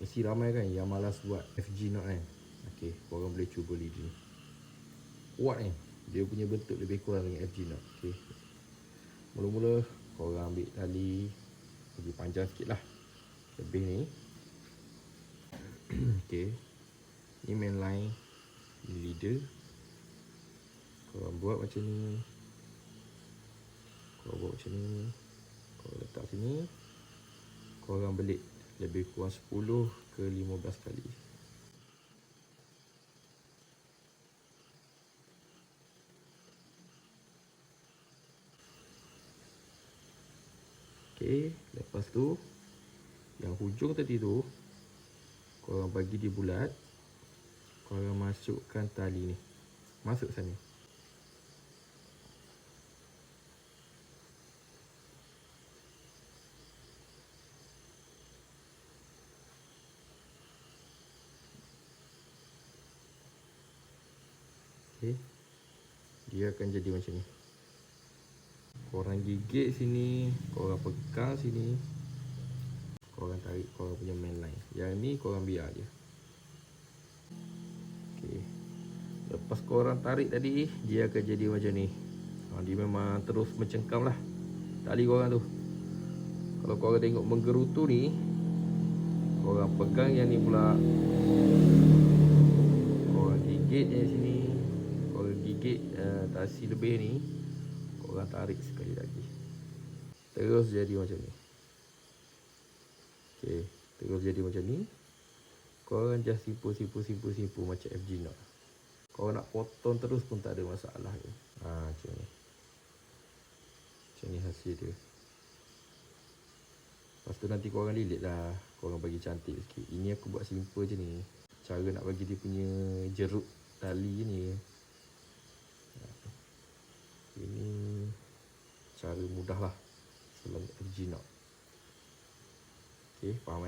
Mesti ramai kan yang malas buat FG knot kan. Okey, korang boleh cuba lead ni. Kuat ni. Dia punya bentuk lebih kurang dengan FG knot. Okey. Mula-mula korang ambil tali lagi panjang sikit lah. Lebih ni. Okey. Ni main line. Ni leader. Korang buat macam ni. Korang buat macam ni. Korang letak sini. Korang belit lebih kurang 10 ke 15 kali. Okey, lepas tu yang hujung tadi tu korang bagi dia bulat. Korang masukkan tali ni. Masuk sana. Okey. Dia akan jadi macam ni. Korang gigit sini, korang pegang sini. Korang tarik korang punya main line. Yang ni korang biar je. Okey. Lepas korang tarik tadi, dia akan jadi macam ni. Dia memang terus mencengkam lah tali korang tu. Kalau korang tengok menggerutu ni, korang pegang yang ni pula. Korang gigit yang sini. Korang gigit tasi lebih ni. Korang tarik sekali lagi. Terus jadi macam ni. Okey, terus jadi macam ni. Korang just simpu macam FG knot. Korang nak potong terus pun tak ada masalah ke. Macam ni. Macam ni hasil dia. Lepas tu nanti korang lilit lah. Korang bagi cantik sikit. Ini aku buat simple je ni. Cara nak bagi dia punya jerut tali ni. Ini cara mudah lah. Selain FG knot. Okay, faham